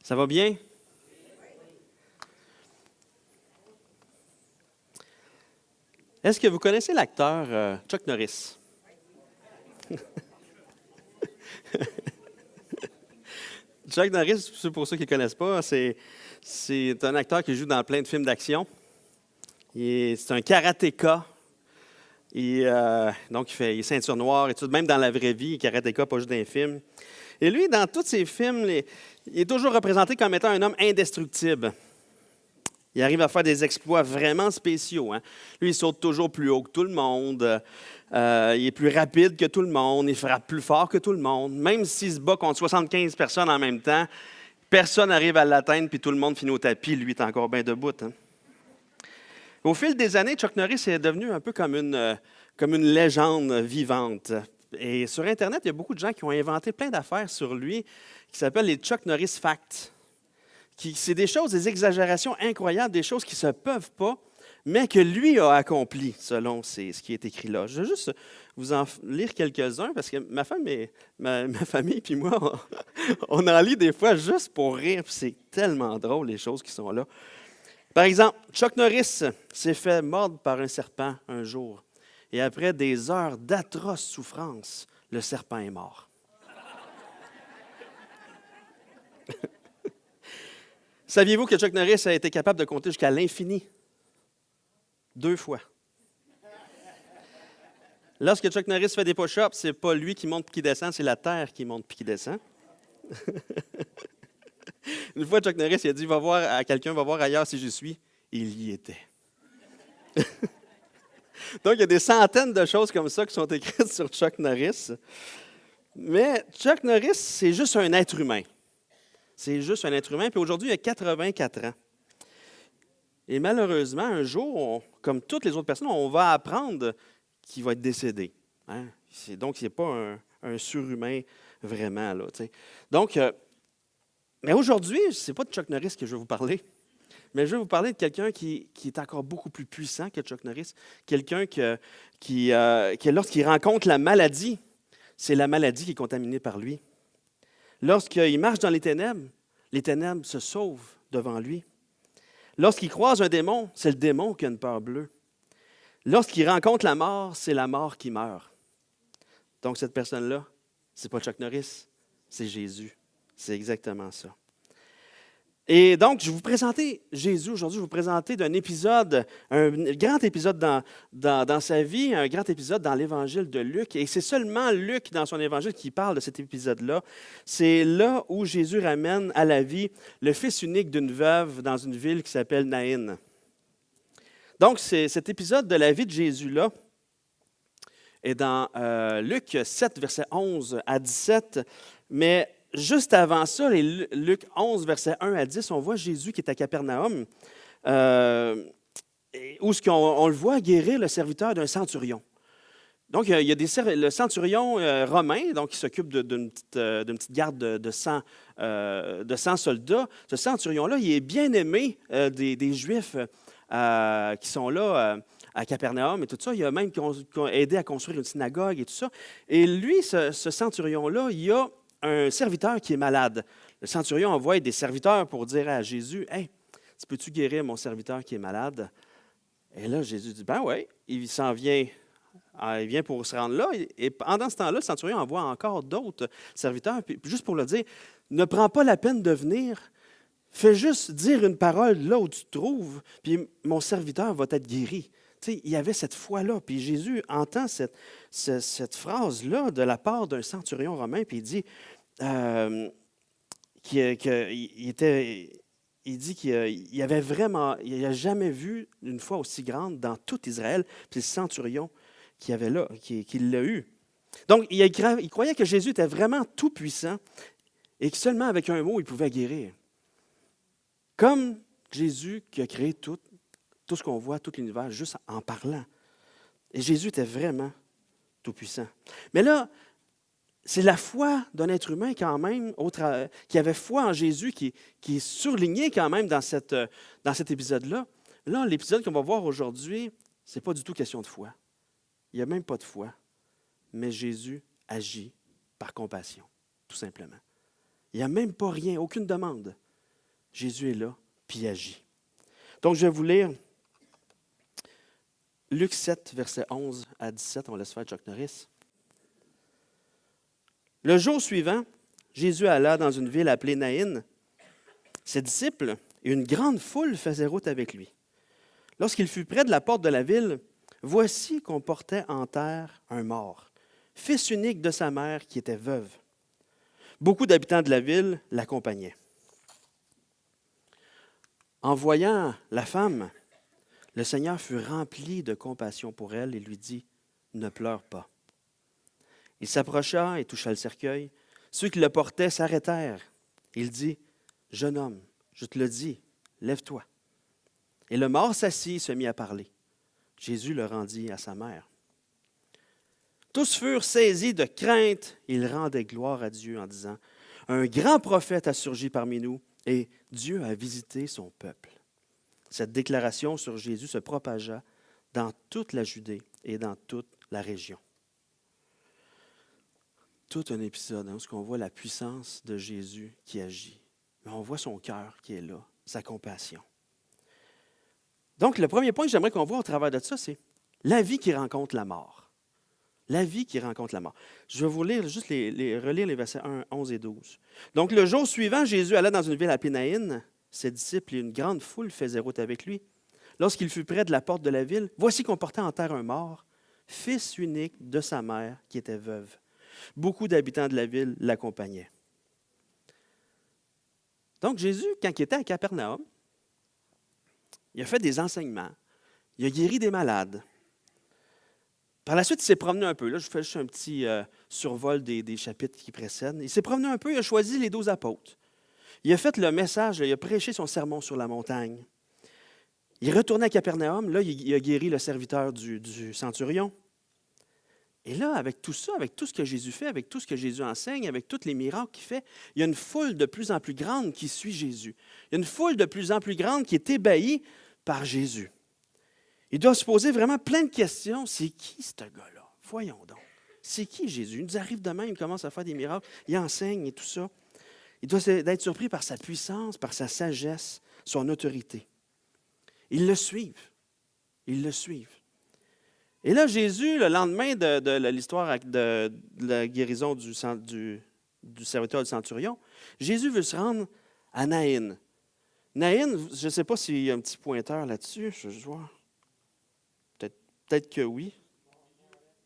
Ça va bien? Est-ce que vous connaissez l'acteur Chuck Norris? Chuck Norris, pour ceux qui ne connaissent pas, c'est un acteur qui joue dans plein de films d'action. C'est un karatéka. Donc, il est ceinture noire et tout, même dans la vraie vie, il est karatéka, pas juste dans les films. Et lui, dans tous ses films, il est toujours représenté comme étant un homme indestructible. Il arrive à faire des exploits vraiment spéciaux. Hein? Lui, il saute toujours plus haut que tout le monde. Il est plus rapide que tout le monde. Il frappe plus fort que tout le monde. Même s'il se bat contre 75 personnes en même temps, personne n'arrive à l'atteindre, puis tout le monde finit au tapis. Lui, il est encore bien debout. Hein? Au fil des années, Chuck Norris est devenu un peu comme une légende vivante. Et sur Internet, il y a beaucoup de gens qui ont inventé plein d'affaires sur lui qui s'appellent les Chuck Norris Facts. C'est des choses, des exagérations incroyables, des choses qui ne se peuvent pas, mais que lui a accompli, selon ce qui est écrit là. Je vais juste vous en lire quelques-uns, parce que ma famille puis moi, on en lit des fois juste pour rire, puis c'est tellement drôle, les choses qui sont là. Par exemple, Chuck Norris s'est fait mordre par un serpent un jour, et après des heures d'atroces souffrances, le serpent est mort. Saviez-vous que Chuck Norris a été capable de compter jusqu'à l'infini? 2 fois. Lorsque Chuck Norris fait des push-ups, ce n'est pas lui qui monte et qui descend, c'est la terre qui monte et qui descend. Une fois, Chuck Norris il a dit va voir ailleurs si j'y suis. Il y était. Donc, il y a des centaines de choses comme ça qui sont écrites sur Chuck Norris. Mais Chuck Norris, c'est juste un être humain. C'est juste un être humain. Puis aujourd'hui, il a 84 ans. Et malheureusement, un jour, comme toutes les autres personnes, on va apprendre qu'il va être décédé. Hein? Donc, ce n'est pas un surhumain vraiment. Là, donc, mais aujourd'hui, ce n'est pas de Chuck Norris que je vais vous parler. Mais je vais vous parler de quelqu'un qui est encore beaucoup plus puissant que Chuck Norris. Quelqu'un qui lorsqu'il rencontre la maladie, c'est la maladie qui est contaminée par lui. Lorsqu'il marche dans les ténèbres se sauvent devant lui. Lorsqu'il croise un démon, c'est le démon qui a une peur bleue. Lorsqu'il rencontre la mort, c'est la mort qui meurt. Donc, cette personne-là, ce n'est pas Chuck Norris, c'est Jésus. C'est exactement ça. Et donc, je vais vous présenter Jésus aujourd'hui. Je vais vous présenter d'un épisode, un grand épisode dans sa vie, un grand épisode dans l'Évangile de Luc. Et c'est seulement Luc, dans son Évangile, qui parle de cet épisode-là. C'est là où Jésus ramène à la vie le fils unique d'une veuve dans une ville qui s'appelle Naïn. Donc, cet épisode de la vie de Jésus-là est dans Luc 7, versets 11 à 17, mais juste avant ça, Luc 11, versets 1 à 10, on voit Jésus qui est à Capernaum, où on le voit guérir le serviteur d'un centurion. Donc, il y a le centurion romain, donc, qui s'occupe d'une petite garde de 100 soldats. Ce centurion-là, il est bien aimé des Juifs qui sont là à Capernaum et tout ça. Il a même aidé à construire une synagogue et tout ça. Et lui, ce centurion-là, il a un serviteur qui est malade. Le centurion envoie des serviteurs pour dire à Jésus, « Hey, peux-tu guérir mon serviteur qui est malade? » Et là, Jésus dit, « Ben oui. » Il s'en vient. Il vient pour se rendre là. Et pendant ce temps-là, le centurion envoie encore d'autres serviteurs, puis juste pour le dire, « Ne prends pas la peine de venir. Fais juste dire une parole là où tu te trouves, puis mon serviteur va être guéri. » Tu sais, il y avait cette foi-là. Puis Jésus entend cette phrase-là de la part d'un centurion romain, puis il dit qu'il avait vraiment, il n'a jamais vu une foi aussi grande dans tout Israël, puis le centurion qui avait là, qui l'a eu. Donc, il croyait que Jésus était vraiment tout-puissant et que seulement avec un mot, il pouvait guérir. Comme Jésus qui a créé tout ce qu'on voit, tout l'univers, juste en parlant. Et Jésus était vraiment tout-puissant. Mais là, c'est la foi d'un être humain quand même, qui avait foi en Jésus, qui est surligné quand même dans cet épisode-là. Là, l'épisode qu'on va voir aujourd'hui, ce n'est pas du tout question de foi. Il n'y a même pas de foi. Mais Jésus agit par compassion, tout simplement. Il n'y a même pas rien, aucune demande. Jésus est là, puis il agit. Donc, je vais vous lire Luc 7, versets 11 à 17. On laisse faire Chuck Norris. Le jour suivant, Jésus alla dans une ville appelée Naïn. Ses disciples et une grande foule faisaient route avec lui. Lorsqu'il fut près de la porte de la ville, voici qu'on portait en terre un mort, fils unique de sa mère qui était veuve. Beaucoup d'habitants de la ville l'accompagnaient. En voyant la femme, le Seigneur fut rempli de compassion pour elle et lui dit, « Ne pleure pas. » Il s'approcha et toucha le cercueil. Ceux qui le portaient s'arrêtèrent. Il dit, « Jeune homme, je te le dis, lève-toi. » Et le mort s'assit et se mit à parler. Jésus le rendit à sa mère. Tous furent saisis de crainte. Ils rendaient gloire à Dieu en disant, « Un grand prophète a surgi parmi nous et Dieu a visité son peuple. » Cette déclaration sur Jésus se propagea dans toute la Judée et dans toute la région. Tout un épisode où on voit la puissance de Jésus qui agit. Mais on voit son cœur qui est là, sa compassion. Donc, le premier point que j'aimerais qu'on voit au travers de ça, c'est la vie qui rencontre la mort. La vie qui rencontre la mort. Je vais vous lire, juste relire les versets 1, 11 et 12. Donc, le jour suivant, Jésus alla dans une ville appelée Naïn. Ses disciples et une grande foule faisaient route avec lui. Lorsqu'il fut près de la porte de la ville, voici qu'on portait en terre un mort, fils unique de sa mère qui était veuve. Beaucoup d'habitants de la ville l'accompagnaient. Donc, Jésus, quand il était à Capernaum, il a fait des enseignements, il a guéri des malades. Par la suite, il s'est promené un peu. Là, je vous fais juste un petit survol des chapitres qui précèdent. Il s'est promené un peu, il a choisi les 12 apôtres. Il a fait le message, il a prêché son sermon sur la montagne. Il est retourné à Capernaum, là, il a guéri le serviteur du centurion. Et là, avec tout ça, avec tout ce que Jésus fait, avec tout ce que Jésus enseigne, avec tous les miracles qu'il fait, il y a une foule de plus en plus grande qui suit Jésus. Il y a une foule de plus en plus grande qui est ébahie par Jésus. Il doit se poser vraiment plein de questions. C'est qui ce gars-là? Voyons donc. C'est qui Jésus? Il nous arrive demain, il commence à faire des miracles, il enseigne et tout ça. Il doit être surpris par sa puissance, par sa sagesse, son autorité. Ils le suivent. Ils le suivent. Et là, Jésus, le lendemain de l'histoire de la guérison du serviteur du centurion, Jésus veut se rendre à Naïn. Naïn, je ne sais pas s'il y a un petit pointeur là-dessus. Je vois. Peut-être que oui.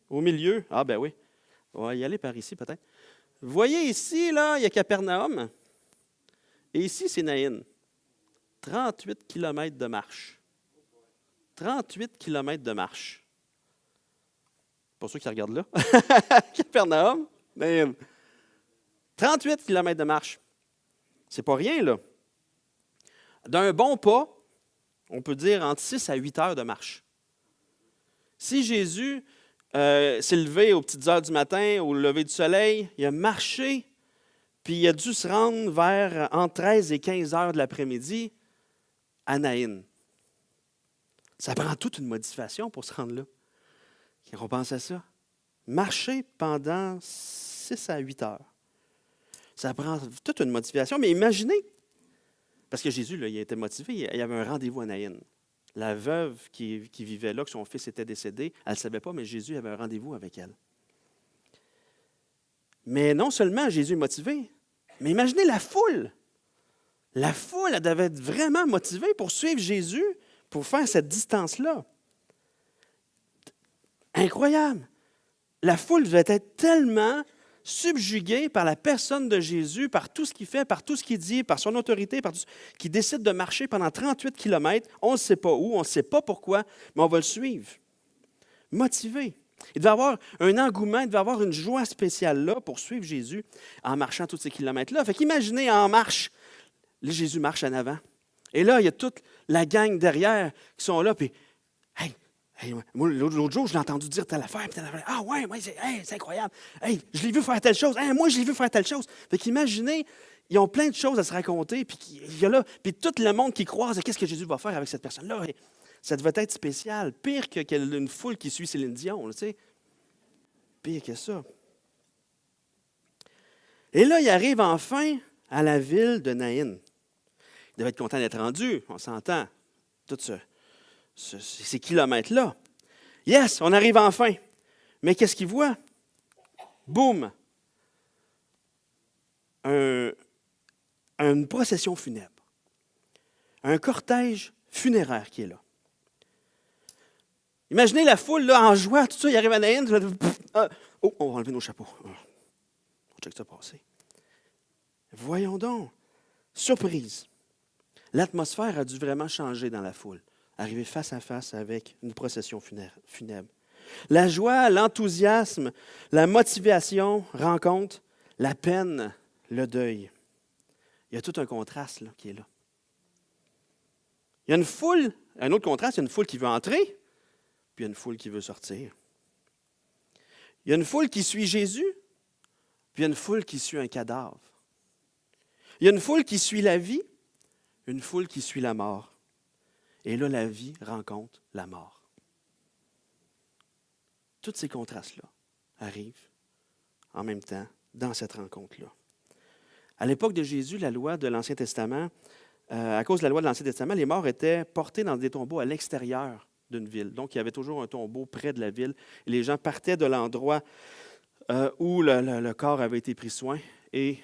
Au milieu? Ah ben oui. On va y aller par ici peut-être. Vous voyez ici, là, il y a Capernaum. Et ici, c'est Naïn. 38 kilomètres de marche. 38 kilomètres de marche. Pour ceux qui regardent là. Capernaum, Naïn. 38 kilomètres de marche. C'est pas rien, là. D'un bon pas, on peut dire entre 6 à 8 heures de marche. Si Jésus s'est levé aux petites heures du matin, au lever du soleil, il a marché, puis il a dû se rendre vers entre 13 et 15 heures de l'après-midi à Naïn. Ça prend toute une modification pour se rendre là. Quand on pense à ça, marcher pendant 6 à 8 heures, ça prend toute une motivation. Mais imaginez, parce que Jésus, là, il était motivé, il y avait un rendez-vous à Naïn. La veuve qui vivait là, que son fils était décédé, elle ne le savait pas, mais Jésus avait un rendez-vous avec elle. Mais non seulement Jésus est motivé, mais imaginez la foule. La foule, elle devait être vraiment motivée pour suivre Jésus, pour faire cette distance-là. Incroyable! La foule devait être tellement subjuguée par la personne de Jésus, par tout ce qu'il fait, par tout ce qu'il dit, par son autorité, par tout ce qu'il décide de marcher pendant 38 kilomètres. On ne sait pas où, on ne sait pas pourquoi, mais on va le suivre. Motivé. Il devait avoir un engouement, il devait avoir une joie spéciale là pour suivre Jésus en marchant tous ces kilomètres-là. Fait qu'imaginez en marche, là, Jésus marche en avant. Et là, il y a toute la gang derrière qui sont là, puis hey, moi, l'autre jour, je l'ai entendu dire telle affaire, puis telle affaire. Ah ouais, c'est incroyable. Hey, je l'ai vu faire telle chose. Hey, moi, je l'ai vu faire telle chose. Fait qu'imaginez, ils ont plein de choses à se raconter, puis il y a là, puis tout le monde qui croise, qu'est-ce que Jésus va faire avec cette personne-là? Et ça devait être spécial, pire qu'une foule qui suit Céline Dion, tu sais. Pire que ça. Et là, il arrive enfin à la ville de Naïn. Il devait être content d'être rendu, on s'entend. Tous ces kilomètres-là. Yes, on arrive enfin. Mais qu'est-ce qu'il voit? Boum! Une procession funèbre. Un cortège funéraire qui est là. Imaginez la foule là, en joie, tout ça, il arrive à Naïn. Oh, on va enlever nos chapeaux. On check ça passer. Voyons donc. Surprise. L'atmosphère a dû vraiment changer dans la foule. Arriver face à face avec une procession funèbre. La joie, l'enthousiasme, la motivation rencontrent la peine, le deuil. Il y a tout un contraste là, qui est là. Il y a une foule, un autre contraste, il y a une foule qui veut entrer, puis il y a une foule qui veut sortir. Il y a une foule qui suit Jésus, puis il y a une foule qui suit un cadavre. Il y a une foule qui suit la vie, une foule qui suit la mort. Et là, la vie rencontre la mort. Tous ces contrastes-là arrivent en même temps dans cette rencontre-là. À l'époque de Jésus, la loi de l'Ancien Testament, à cause de la loi de l'Ancien Testament, les morts étaient portés dans des tombeaux à l'extérieur d'une ville. Donc, il y avait toujours un tombeau près de la ville. Et les gens partaient de l'endroit où le corps avait été pris soin et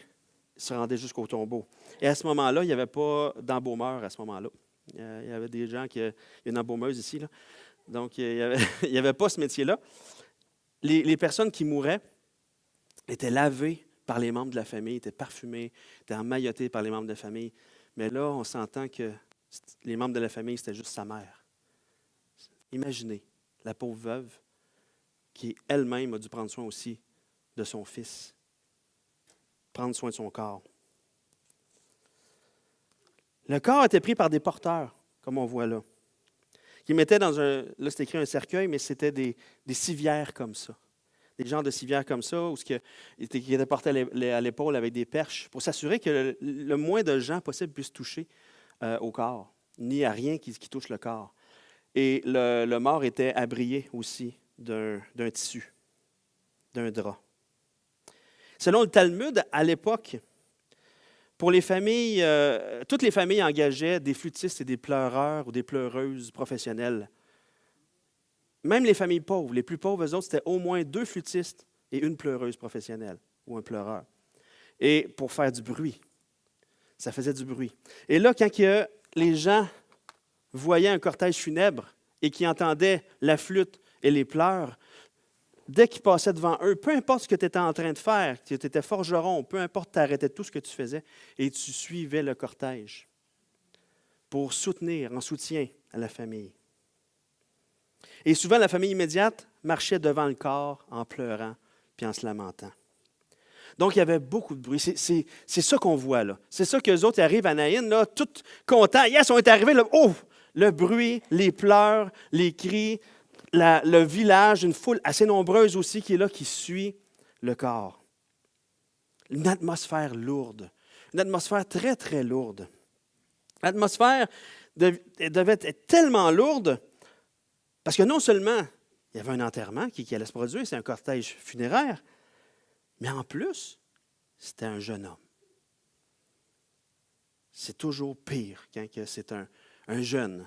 se rendaient jusqu'au tombeau. Et à ce moment-là, il n'y avait pas d'embaumeur à ce moment-là. Il y avait des gens il y a une embaumeuse ici, là. Donc, il n'y avait pas ce métier-là. Les personnes qui mouraient étaient lavées par les membres de la famille, étaient parfumées, étaient emmaillotées par les membres de la famille. Mais là, on s'entend que les membres de la famille, c'était juste sa mère. Imaginez la pauvre veuve qui elle-même a dû prendre soin aussi de son fils, prendre soin de son corps. Le corps était pris par des porteurs, comme on voit là, qui mettaient dans là c'est écrit un cercueil, mais c'était des civières comme ça. Des genres de civières comme ça, qui étaient portés à l'épaule avec des perches, pour s'assurer que le moins de gens possible puissent toucher au corps, ni à rien qui touche le corps. Et le mort était abrié aussi d'un tissu, d'un drap. Selon le Talmud, à l'époque, pour les familles, toutes les familles engageaient des flûtistes et des pleureurs ou des pleureuses professionnelles. Même les familles pauvres, les plus pauvres, eux autres, c'était au moins 2 flûtistes et une pleureuse professionnelle ou un pleureur. Et pour faire du bruit. Ça faisait du bruit. Et là, quand les gens voyaient un cortège funèbre et qui entendaient la flûte et les pleurs, dès qu'ils passaient devant eux, peu importe ce que tu étais en train de faire, que tu étais forgeron, peu importe, tu arrêtais tout ce que tu faisais et tu suivais le cortège pour soutenir, en soutien à la famille. Et souvent, la famille immédiate marchait devant le corps en pleurant puis en se lamentant. Donc, il y avait beaucoup de bruit. C'est ça qu'on voit là. C'est ça qu'eux autres arrivent à Naïn, là, tout contents. Yes, on est arrivés, là. Oh! Le bruit, les pleurs, les cris, le village, une foule assez nombreuse aussi qui est là, qui suit le corps. Une atmosphère lourde. Une atmosphère très, très lourde. L'atmosphère devait être tellement lourde parce que non seulement il y avait un enterrement qui allait se produire, c'est un cortège funéraire, mais en plus, c'était un jeune homme. C'est toujours pire quand c'est un jeune.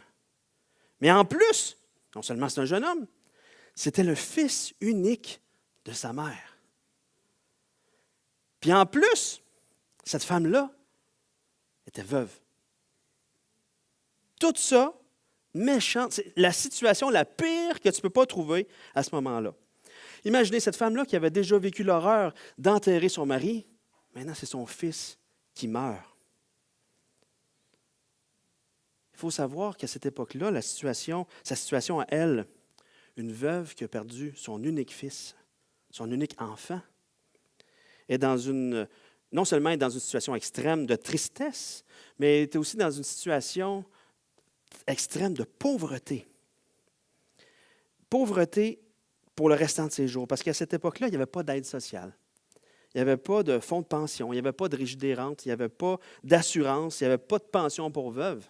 Mais en plus, non seulement c'est un jeune homme, c'était le fils unique de sa mère. Puis en plus, cette femme-là était veuve. Tout ça, méchante, c'est la situation la pire que tu ne peux pas trouver à ce moment-là. Imaginez cette femme-là qui avait déjà vécu l'horreur d'enterrer son mari. Maintenant, c'est son fils qui meurt. Il faut savoir qu'à cette époque-là, sa situation à elle, une veuve qui a perdu son unique fils, son unique enfant, est non seulement dans une situation extrême de tristesse, mais elle était aussi dans une situation extrême de pauvreté. Pauvreté pour le restant de ses jours, parce qu'à cette époque-là, il n'y avait pas d'aide sociale. Il n'y avait pas de fonds de pension, il n'y avait pas de régie des rentes, il n'y avait pas d'assurance, il n'y avait pas de pension pour veuve.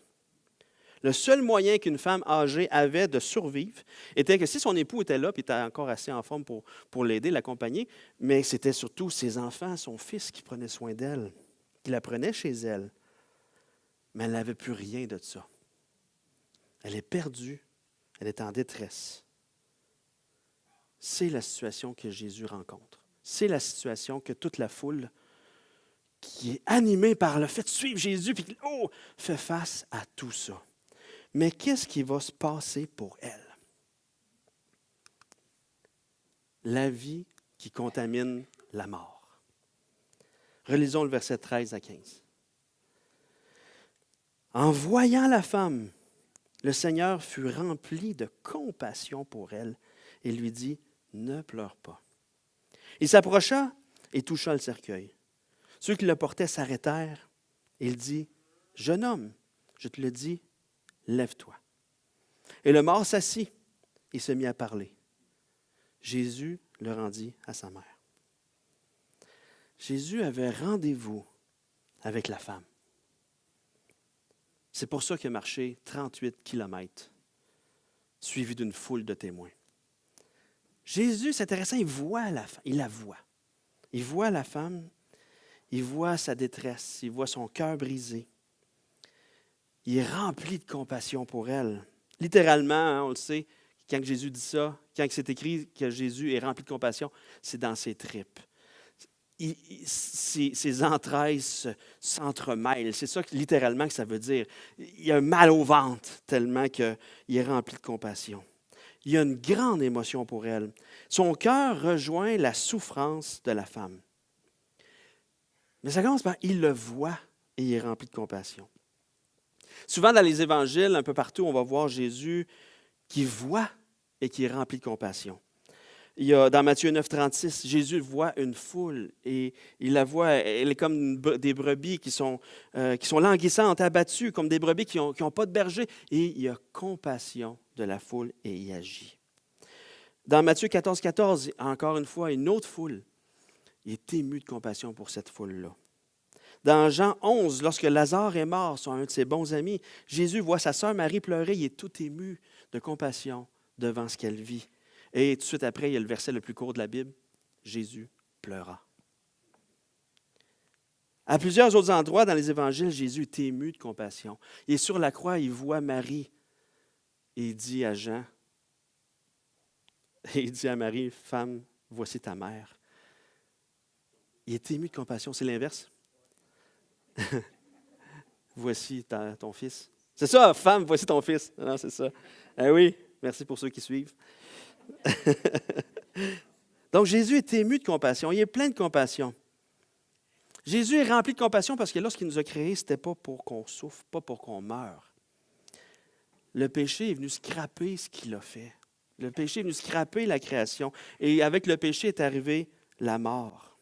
Le seul moyen qu'une femme âgée avait de survivre était que si son époux était là, puis était encore assez en forme pour l'aider, l'accompagner, mais c'était surtout ses enfants, son fils qui prenait soin d'elle, qui la prenait chez elle. mais elle n'avait plus rien de ça. Elle est perdue, elle est en détresse. C'est la situation que Jésus rencontre. C'est la situation que toute la foule, qui est animée par le fait de suivre Jésus, puis fait face à tout ça. Mais qu'est-ce qui va se passer pour elle? La vie qui contamine la mort. Relisons le verset 13 à 15. En voyant la femme, le Seigneur fut rempli de compassion pour elle et lui dit, « Ne pleure pas. » Il s'approcha et toucha le cercueil. Ceux qui le portaient s'arrêtèrent. Il dit, « Jeune homme, je te le dis, lève-toi. » Et le mort s'assit et se mit à parler. Jésus le rendit à sa mère. Jésus avait rendez-vous avec la femme. C'est pour ça qu'il a marché 38 kilomètres, suivi d'une foule de témoins. Jésus, c'est intéressant, il voit la femme, il la voit. Il voit la femme, il voit sa détresse, il voit son cœur brisé. Il est rempli de compassion pour elle. Littéralement, on le sait, quand Jésus dit ça, quand c'est écrit que Jésus est rempli de compassion, c'est dans ses tripes. Ses entrailles s'entremêlent. C'est ça littéralement que ça veut dire. Il y a un mal au ventre tellement qu'il est rempli de compassion. Il y a une grande émotion pour elle. Son cœur rejoint la souffrance de la femme. Mais ça commence par « il le voit et il est rempli de compassion ». Souvent dans les évangiles, un peu partout, on va voir Jésus qui voit et qui est rempli de compassion. Il y a, dans Matthieu 9, 36, Jésus voit une foule et il la voit, elle est comme des brebis qui sont languissantes, abattues, comme des brebis qui n'ont pas de berger. Et il a compassion de la foule et y agit. Dans Matthieu 14, 14, encore une fois, une autre foule. Il est ému de compassion pour cette foule-là. Dans Jean 11, lorsque Lazare est mort, son un de ses bons amis, Jésus voit sa sœur Marie pleurer, il est tout ému de compassion devant ce qu'elle vit. Et tout de suite après, il y a le verset le plus court de la Bible, Jésus pleura. À plusieurs autres endroits dans les évangiles, Jésus est ému de compassion. Il est sur la croix, il voit Marie et il dit à Jean, et il dit à Marie, « Femme, voici ta mère. » Il est ému de compassion, c'est l'inverse. Voici ton fils. C'est ça, femme, voici ton fils. Non, c'est ça. Oui, merci pour ceux qui suivent. Donc, Jésus est ému de compassion. Il est plein de compassion. Jésus est rempli de compassion parce que lorsqu'il nous a créés, ce n'était pas pour qu'on souffre, pas pour qu'on meure. Le péché est venu scraper ce qu'il a fait. Le péché est venu scraper la création. Et avec le péché est arrivée la mort.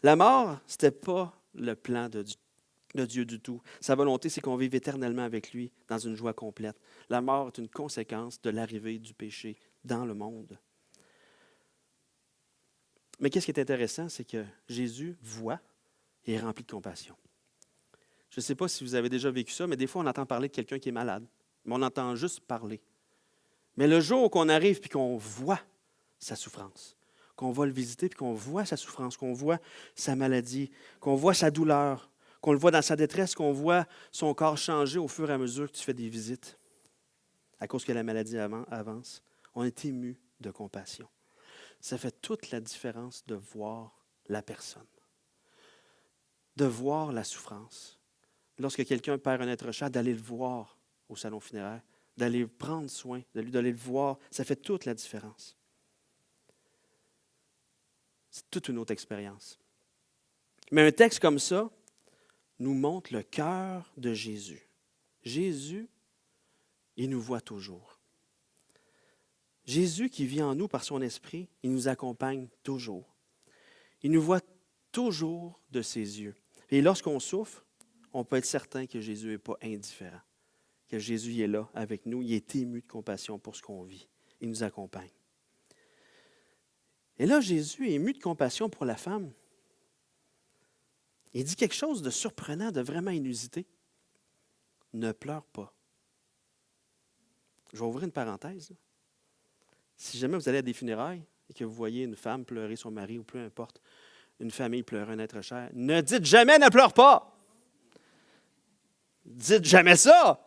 La mort, ce n'était pas le plan de Dieu du tout. Sa volonté, c'est qu'on vive éternellement avec lui dans une joie complète. La mort est une conséquence de l'arrivée du péché dans le monde. Mais qu'est-ce qui est intéressant, c'est que Jésus voit et est rempli de compassion. Je ne sais pas si vous avez déjà vécu ça, mais des fois, on entend parler de quelqu'un qui est malade, mais on entend juste parler. Mais le jour qu'on arrive et qu'on voit sa souffrance, qu'on va le visiter et qu'on voit sa souffrance, qu'on voit sa maladie, qu'on voit sa douleur, qu'on le voit dans sa détresse, qu'on voit son corps changer au fur et à mesure que tu fais des visites, à cause que la maladie avance, on est ému de compassion. Ça fait toute la différence de voir la personne, de voir la souffrance. Lorsque quelqu'un perd un être cher, d'aller le voir au salon funéraire, d'aller prendre soin, d'aller le voir, ça fait toute la différence. C'est toute une autre expérience. Mais un texte comme ça nous montre le cœur de Jésus. Jésus, il nous voit toujours. Jésus qui vit en nous par son esprit, il nous accompagne toujours. Il nous voit toujours de ses yeux. Et lorsqu'on souffre, on peut être certain que Jésus n'est pas indifférent, que Jésus est là avec nous, il est ému de compassion pour ce qu'on vit. Il nous accompagne. Et là, Jésus est ému de compassion pour la femme. Il dit quelque chose de surprenant, de vraiment inusité. Ne pleure pas. Je vais ouvrir une parenthèse. Si jamais vous allez à des funérailles et que vous voyez une femme pleurer son mari ou peu importe, une famille pleurer un être cher, ne dites jamais ne pleure pas. Dites jamais ça!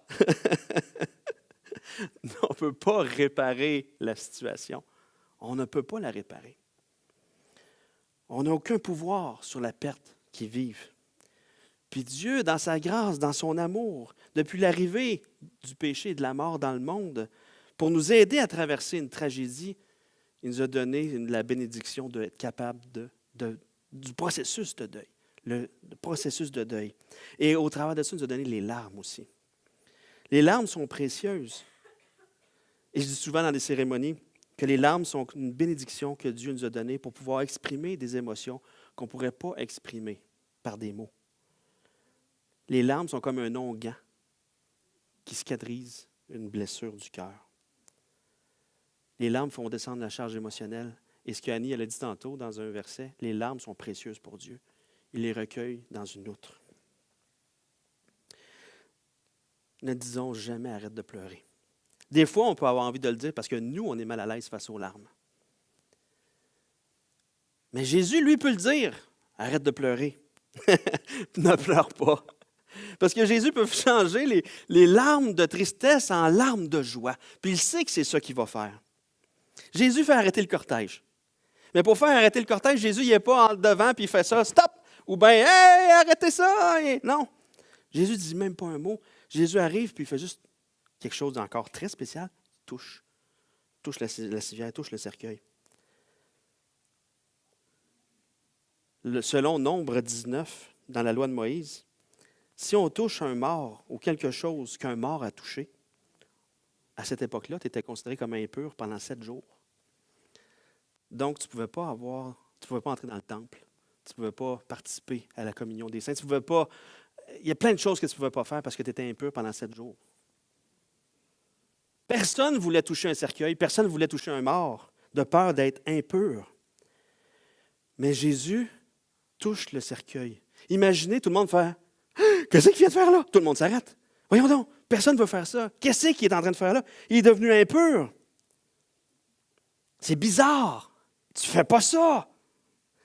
On ne peut pas réparer la situation. On ne peut pas la réparer. On n'a aucun pouvoir sur la perte qu'ils vivent. Puis Dieu, dans sa grâce, dans son amour, depuis l'arrivée du péché et de la mort dans le monde, pour nous aider à traverser une tragédie, il nous a donné la bénédiction d'être capable du processus de deuil. Le processus de deuil. Et au travers de ça, il nous a donné les larmes aussi. Les larmes sont précieuses. Et je dis souvent dans les cérémonies que les larmes sont une bénédiction que Dieu nous a donnée pour pouvoir exprimer des émotions qu'on ne pourrait pas exprimer par des mots. Les larmes sont comme un onguent qui cicatrise une blessure du cœur. Les larmes font descendre la charge émotionnelle. Et ce qu'Annie elle a dit tantôt dans un verset, les larmes sont précieuses pour Dieu. Il les recueille dans une outre. Ne disons jamais arrête de pleurer. Des fois, on peut avoir envie de le dire parce que nous, on est mal à l'aise face aux larmes. Mais Jésus, lui, peut le dire. Arrête de pleurer. Ne pleure pas. Parce que Jésus peut changer les larmes de tristesse en larmes de joie. Puis il sait que c'est ça qu'il va faire. Jésus fait arrêter le cortège. Mais pour faire arrêter le cortège, Jésus il n'est pas en devant puis il fait ça, stop! Ou bien, hey, arrêtez ça! Non. Jésus ne dit même pas un mot. Jésus arrive puis il fait juste quelque chose d'encore très spécial. Il touche la civière, touche le cercueil. Selon Nombre 19, dans la loi de Moïse, si on touche un mort ou quelque chose qu'un mort a touché, à cette époque-là, tu étais considéré comme impur pendant 7 jours. Donc, tu ne pouvais pas entrer dans le temple. Tu ne pouvais pas participer à la communion des saints. Tu pouvais pas. Il y a plein de choses que tu ne pouvais pas faire parce que tu étais impur pendant 7 jours. Personne ne voulait toucher un cercueil, personne ne voulait toucher un mort, de peur d'être impur. Mais Jésus touche le cercueil. Imaginez tout le monde faire « Qu'est-ce qu'il vient de faire là? » Tout le monde s'arrête. Voyons donc, personne ne veut faire ça. Qu'est-ce qu'il est en train de faire là? Il est devenu impur. C'est bizarre. Tu ne fais pas ça.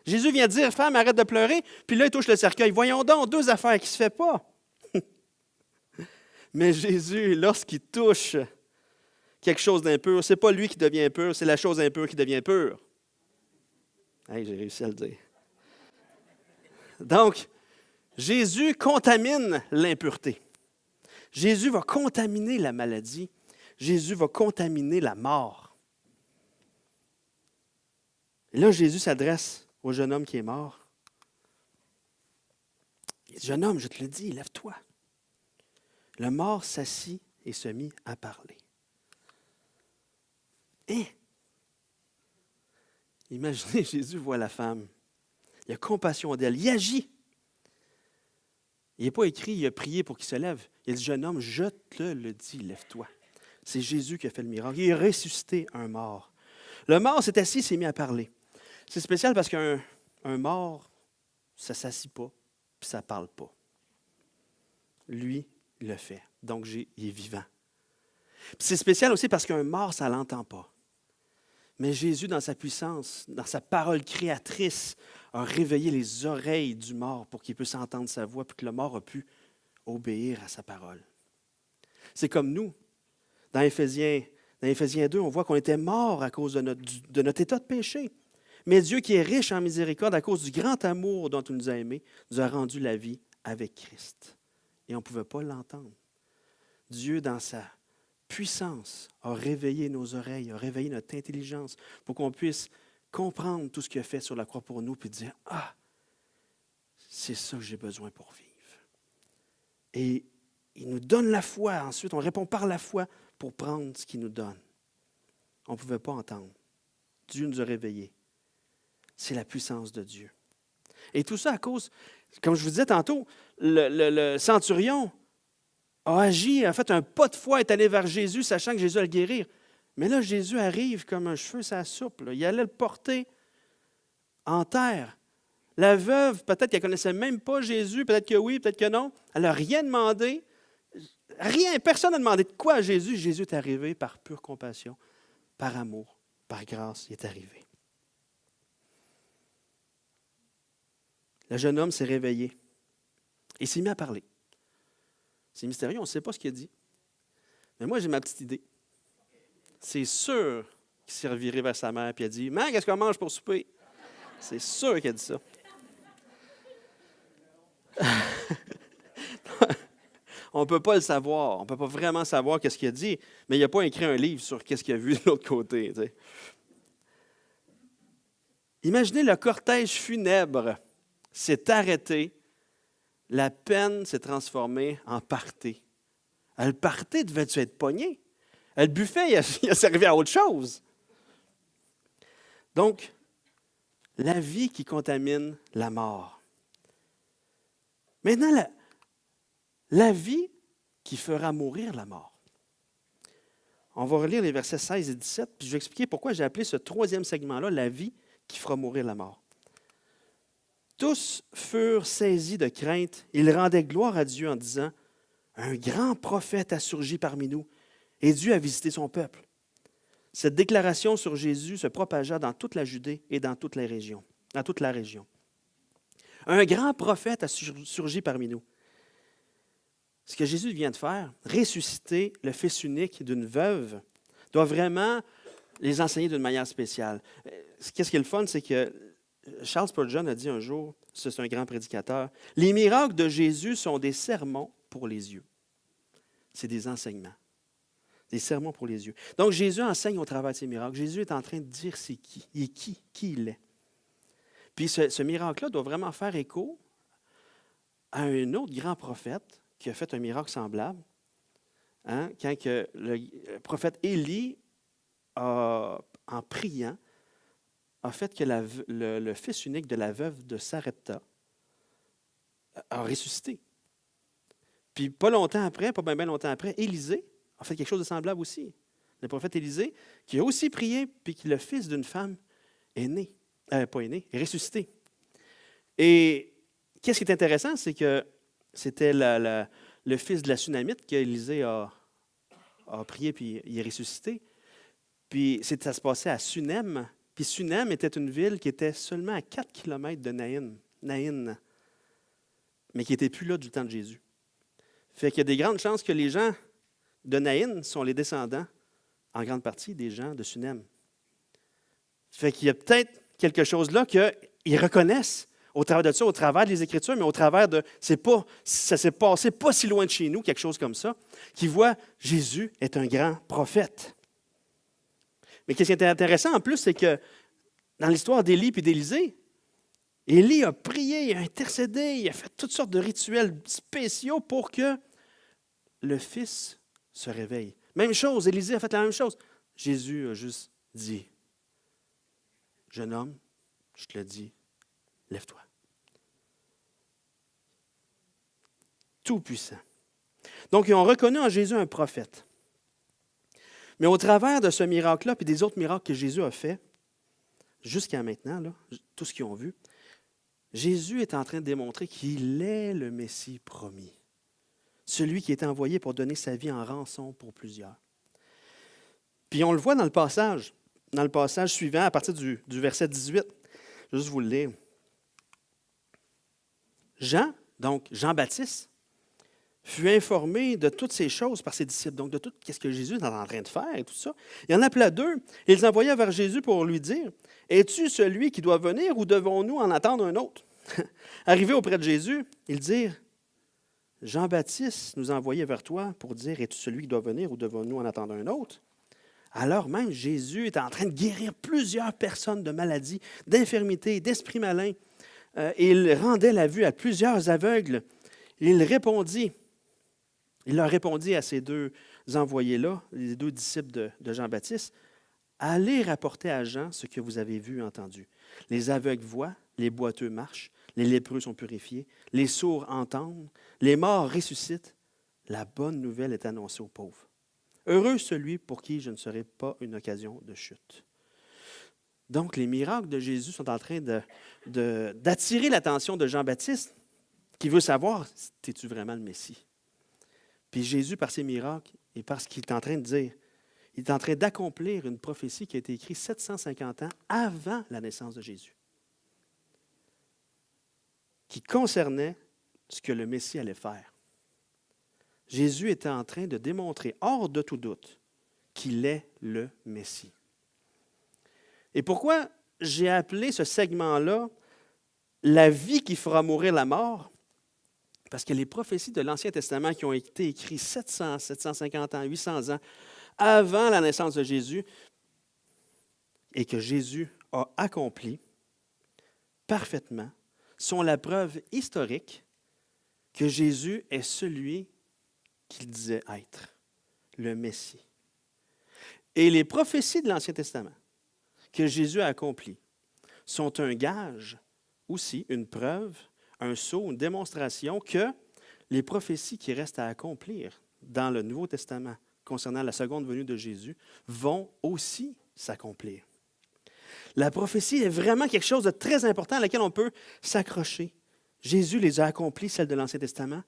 Jésus vient dire « Femme, arrête de pleurer. » Puis là, il touche le cercueil. Voyons donc, 2 affaires qui ne se font pas. Mais Jésus, lorsqu'il touche quelque chose d'impur, ce n'est pas lui qui devient impur, c'est la chose impure qui devient pure. Hey, j'ai réussi à le dire. Donc, Jésus contamine l'impureté. Jésus va contaminer la maladie. Jésus va contaminer la mort. Et là, Jésus s'adresse au jeune homme qui est mort. Il dit, jeune homme, je te le dis, lève-toi. Le mort s'assit et se mit à parler. Et imaginez, Jésus voit la femme. Il a compassion d'elle. Il agit. Il n'est pas écrit, il a prié pour qu'il se lève. Il a dit, jeune homme, je te le dis, lève-toi. C'est Jésus qui a fait le miracle. Il a ressuscité un mort. Le mort s'est assis et s'est mis à parler. C'est spécial parce qu'un mort, ça ne s'assit pas, puis ça ne parle pas. Lui, il le fait. Donc, il est vivant. Puis c'est spécial aussi parce qu'un mort, ça ne l'entend pas. Mais Jésus, dans sa puissance, dans sa parole créatrice, a réveillé les oreilles du mort pour qu'il puisse entendre sa voix, puis que le mort a pu obéir à sa parole. C'est comme nous. Dans Éphésiens 2, on voit qu'on était morts à cause de notre état de péché. Mais Dieu, qui est riche en miséricorde, à cause du grand amour dont il nous a aimés, nous a rendu la vie avec Christ. Et on ne pouvait pas l'entendre. Dieu, dans sa puissance, a réveillé nos oreilles, a réveillé notre intelligence pour qu'on puisse comprendre tout ce qu'il a fait sur la croix pour nous, puis dire, « Ah, c'est ça que j'ai besoin pour vivre. » Et il nous donne la foi. Ensuite, on répond par la foi pour prendre ce qu'il nous donne. On ne pouvait pas entendre. Dieu nous a réveillés. C'est la puissance de Dieu. Et tout ça à cause, comme je vous disais tantôt, le centurion a agi, a fait un pas de foi, est allé vers Jésus, sachant que Jésus allait le guérir. Mais là, Jésus arrive comme un cheveu sur la soupe. Là. Il allait le porter en terre. La veuve, peut-être qu'elle ne connaissait même pas Jésus, peut-être que oui, peut-être que non. Elle n'a rien demandé. Rien, personne n'a demandé de quoi à Jésus. Jésus est arrivé par pure compassion, par amour, par grâce, il est arrivé. Le jeune homme s'est réveillé et s'est mis à parler. C'est mystérieux, on ne sait pas ce qu'il a dit. Mais moi, j'ai ma petite idée. C'est sûr qu'il s'est reviré vers sa mère et a dit « Maman, qu'est-ce qu'on mange pour souper? » C'est sûr qu'il a dit ça. On ne peut pas le savoir. On ne peut pas vraiment savoir qu'est-ce qu'il a dit, mais il n'a pas écrit un livre sur qu'est-ce qu'il a vu de l'autre côté. Tu sais. Imaginez le cortège funèbre s'est arrêté, la peine s'est transformée en party. Le party devait-tu être pogné? Le buffet, il a servi à autre chose. Donc, la vie qui contamine la mort. Maintenant, la vie qui fera mourir la mort. On va relire les versets 16 et 17, puis je vais expliquer pourquoi j'ai appelé ce troisième segment-là « La vie qui fera mourir la mort ». Tous furent saisis de crainte. Ils rendaient gloire à Dieu en disant « Un grand prophète a surgi parmi nous, et Dieu a visité son peuple. » Cette déclaration sur Jésus se propagea dans toute la Judée et dans toute la région. Un grand prophète a surgi parmi nous. Ce que Jésus vient de faire, ressusciter le fils unique d'une veuve, doit vraiment les enseigner d'une manière spéciale. Qu'est-ce qui est le fun, c'est que Charles Spurgeon a dit un jour, c'est un grand prédicateur, « Les miracles de Jésus sont des sermons pour les yeux. » C'est des enseignements. Des sermons pour les yeux. Donc, Jésus enseigne au travers de ces miracles. Jésus est en train de dire c'est qui. Il est qui il est. Puis ce miracle-là doit vraiment faire écho à un autre grand prophète qui a fait un miracle semblable. Hein, quand que le prophète Élie, en priant, a fait que le fils unique de la veuve de Sarepta a ressuscité. Puis pas bien longtemps après, Élisée a fait quelque chose de semblable aussi. Le prophète Élisée, qui a aussi prié, puis que le fils d'une femme est né. Est ressuscité. Et qu'est-ce qui est intéressant, c'est que c'était le fils de la Sunamite qu'Élisée a prié, puis il est ressuscité. Puis ça se passait à Sunem. Puis Sunem était une ville qui était seulement à 4 kilomètres de Naïn, mais qui n'était plus là du temps de Jésus. Fait qu'il y a des grandes chances que les gens de Naïn sont les descendants, en grande partie, des gens de Sunem. Fait qu'il y a peut-être quelque chose là qu'ils reconnaissent au travers de ça, au travers des Écritures, mais au travers de, ça s'est passé pas si loin de chez nous, quelque chose comme ça, qui voit Jésus est un grand prophète. Mais ce qui est intéressant en plus, c'est que dans l'histoire d'Élie et d'Élisée, Élie a prié, il a intercédé, il a fait toutes sortes de rituels spéciaux pour que le Fils se réveille. Même chose, Élisée a fait la même chose. Jésus a juste dit, « Jeune homme, je te le dis, lève-toi. » Tout puissant. Donc, ils ont reconnu en Jésus un prophète. Mais au travers de ce miracle-là, puis des autres miracles que Jésus a fait, jusqu'à maintenant, là, tout ce qu'ils ont vu, Jésus est en train de démontrer qu'il est le Messie promis. Celui qui est envoyé pour donner sa vie en rançon pour plusieurs. Puis on le voit dans le passage suivant, à partir du verset 18. Je vais juste vous le lire. Jean, donc Jean-Baptiste, fut informé de toutes ces choses par ses disciples, donc de tout ce que Jésus est en train de faire et tout ça. Il en appela deux, et ils envoyaient vers Jésus pour lui dire, « Es-tu celui qui doit venir ou devons-nous en attendre un autre? » Arrivés auprès de Jésus, ils dirent, « Jean-Baptiste nous a envoyés vers toi pour dire, es-tu celui qui doit venir ou devons-nous en attendre un autre? » Alors même, Jésus est en train de guérir plusieurs personnes de maladies, d'infirmités, d'esprits malins. Il rendait la vue à plusieurs aveugles. Il leur répondit à ces deux envoyés-là, les deux disciples de Jean-Baptiste, « Allez rapporter à Jean ce que vous avez vu et entendu. Les aveugles voient, les boiteux marchent, les lépreux sont purifiés, les sourds entendent, les morts ressuscitent. La bonne nouvelle est annoncée aux pauvres. Heureux celui pour qui je ne serai pas une occasion de chute. » Donc, les miracles de Jésus sont en train d'attirer l'attention de Jean-Baptiste, qui veut savoir, es-tu vraiment le Messie? Puis Jésus, par ses miracles et par ce qu'il est en train de dire, il est en train d'accomplir une prophétie qui a été écrite 750 ans avant la naissance de Jésus, qui concernait ce que le Messie allait faire. Jésus était en train de démontrer, hors de tout doute, qu'il est le Messie. Et pourquoi j'ai appelé ce segment-là « La vie qui fera mourir la mort », parce que les prophéties de l'Ancien Testament qui ont été écrites 700, 750 ans, 800 ans avant la naissance de Jésus et que Jésus a accompli parfaitement sont la preuve historique que Jésus est celui qu'il disait être, le Messie. Et les prophéties de l'Ancien Testament que Jésus a accomplies sont un gage, aussi une preuve, un sceau, une démonstration que les prophéties qui restent à accomplir dans le Nouveau Testament concernant la seconde venue de Jésus vont aussi s'accomplir. La prophétie est vraiment quelque chose de très important à laquelle on peut s'accrocher. Jésus les a accomplies, celles de l'Ancien Testament.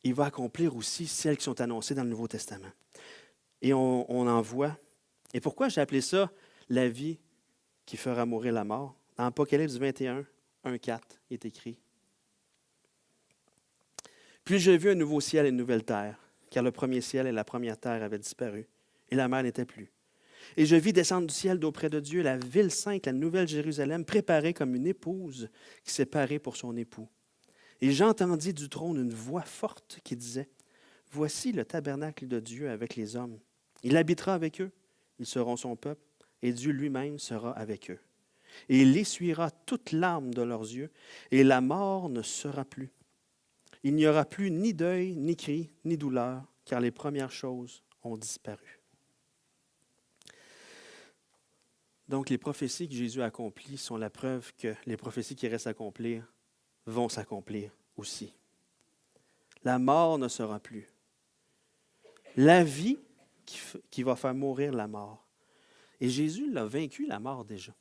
Il va accomplir aussi celles qui sont annoncées dans le Nouveau Testament. Et on en voit. Et pourquoi j'ai appelé ça « la vie qui fera mourir la mort » ? Dans Apocalypse 21, 1-4, il est écrit. « Puis j'ai vu un nouveau ciel et une nouvelle terre, car le premier ciel et la première terre avaient disparu, et la mer n'était plus. Et je vis descendre du ciel d'auprès de Dieu la ville sainte, la nouvelle Jérusalem, préparée comme une épouse qui s'est parée pour son époux. Et j'entendis du trône une voix forte qui disait, « Voici le tabernacle de Dieu avec les hommes. Il habitera avec eux, ils seront son peuple, et Dieu lui-même sera avec eux. Et il essuiera toute larme de leurs yeux, et la mort ne sera plus. Il n'y aura plus ni deuil, ni cri, ni douleur, car les premières choses ont disparu. » Donc, les prophéties que Jésus a accomplies sont la preuve que les prophéties qui restent à accomplir vont s'accomplir aussi. La mort ne sera plus. La vie qui va faire mourir la mort. Et Jésus l'a vaincu, la mort déjà.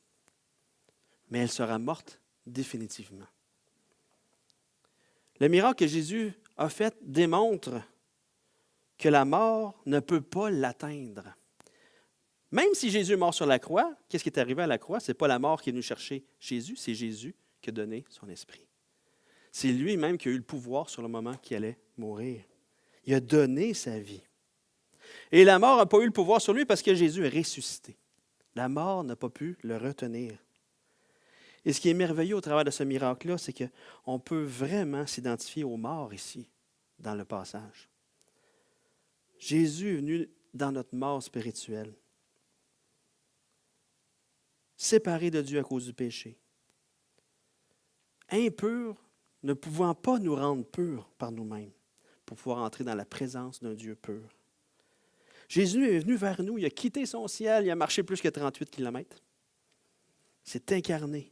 Mais elle sera morte définitivement. Le miracle que Jésus a fait démontre que la mort ne peut pas l'atteindre. Même si Jésus est mort sur la croix, qu'est-ce qui est arrivé à la croix? Ce n'est pas la mort qui est venue chercher Jésus, c'est Jésus qui a donné son esprit. C'est lui-même qui a eu le pouvoir sur le moment qu'il allait mourir. Il a donné sa vie. Et la mort n'a pas eu le pouvoir sur lui parce que Jésus est ressuscité. La mort n'a pas pu le retenir. Et ce qui est merveilleux au travers de ce miracle-là, c'est qu'on peut vraiment s'identifier aux morts ici, dans le passage. Jésus est venu dans notre mort spirituelle, séparé de Dieu à cause du péché, impur, ne pouvant pas nous rendre purs par nous-mêmes pour pouvoir entrer dans la présence d'un Dieu pur. Jésus est venu vers nous, il a quitté son ciel, il a marché plus que 38 kilomètres. Il s'est incarné.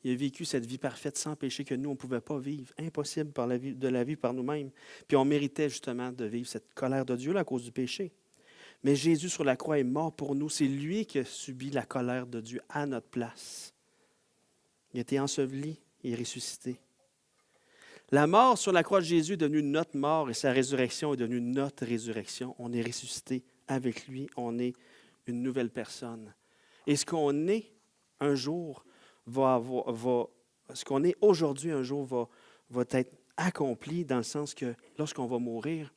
Il a vécu cette vie parfaite sans péché que nous, on ne pouvait pas vivre. Impossible de la vivre par nous-mêmes. Puis on méritait justement de vivre cette colère de Dieu là, à cause du péché. Mais Jésus sur la croix est mort pour nous. C'est lui qui a subi la colère de Dieu à notre place. Il a été enseveli et ressuscité. La mort sur la croix de Jésus est devenue notre mort et sa résurrection est devenue notre résurrection. On est ressuscité avec lui. On est une nouvelle personne. Et ce qu'on est un jour ce qu'on est aujourd'hui un jour va être accompli dans le sens que lorsqu'on va mourir,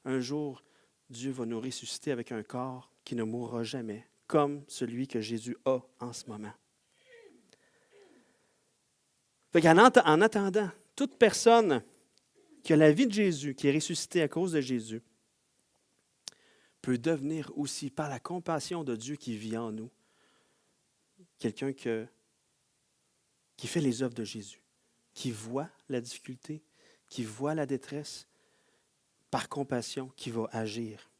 un jour, Dieu va nous ressusciter avec un corps qui ne mourra jamais, comme celui que Jésus a en ce moment. En attendant, toute personne qui a la vie de Jésus, qui est ressuscitée à cause de Jésus, peut devenir aussi, par la compassion de Dieu qui vit en nous, quelqu'un qui fait les œuvres de Jésus, qui voit la difficulté, qui voit la détresse, par compassion, qui va agir.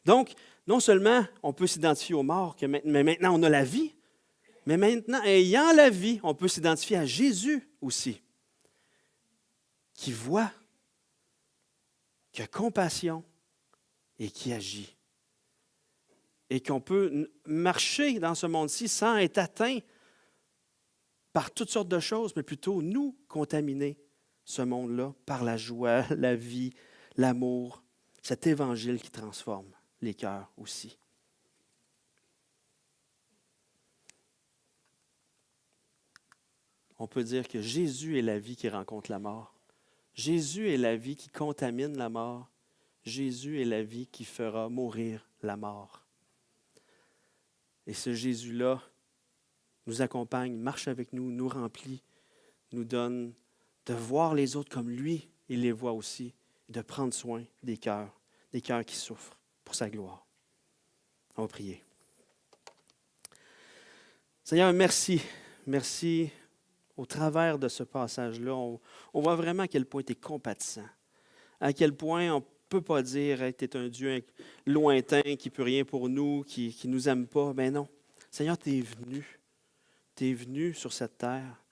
Donc, non seulement on peut s'identifier aux morts, mais maintenant on a la vie, mais maintenant, ayant la vie, on peut s'identifier à Jésus aussi, qui voit, qui a compassion et qui agit. Et qu'on peut marcher dans ce monde-ci sans être atteint par toutes sortes de choses, mais plutôt nous contaminer ce monde-là par la joie, la vie, l'amour, cet évangile qui transforme les cœurs aussi. On peut dire que Jésus est la vie qui rencontre la mort. Jésus est la vie qui contamine la mort. Jésus est la vie qui fera mourir la mort. Et ce Jésus-là nous accompagne, marche avec nous, nous remplit, nous donne de voir les autres comme lui, il les voit aussi, de prendre soin des cœurs qui souffrent pour sa gloire. On va prier. Seigneur, merci. Merci. Au travers de ce passage-là, on voit vraiment à quel point tu es compatissant, à quel point on ne peut pas dire hey, tu es un Dieu lointain qui ne peut rien pour nous, qui ne nous aime pas. Ben non. Seigneur, tu es venu. Tu es venu sur cette terre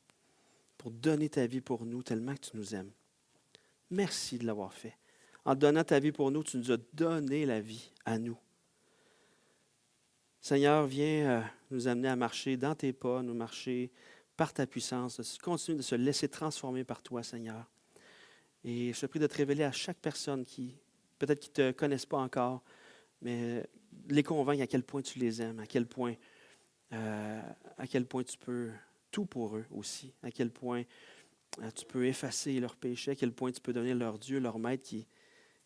pour donner ta vie pour nous tellement que tu nous aimes. Merci de l'avoir fait. En donnant ta vie pour nous, tu nous as donné la vie à nous. Seigneur, viens nous amener à marcher dans tes pas, nous marcher par ta puissance, de continuer de se laisser transformer par toi, Seigneur. Et je te prie de te révéler à chaque personne qui, peut-être qui ne te connaissent pas encore, mais les convaincre à quel point tu les aimes, à quel point tu peux tout pour eux aussi, à quel point tu peux effacer leurs péchés, à quel point tu peux donner leur Dieu, leur Maître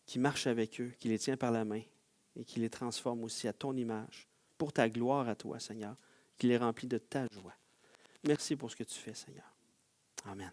qui marche avec eux, qui les tient par la main et qui les transforme aussi à ton image, pour ta gloire à toi, Seigneur, qui les remplit de ta joie. Merci pour ce que tu fais, Seigneur. Amen.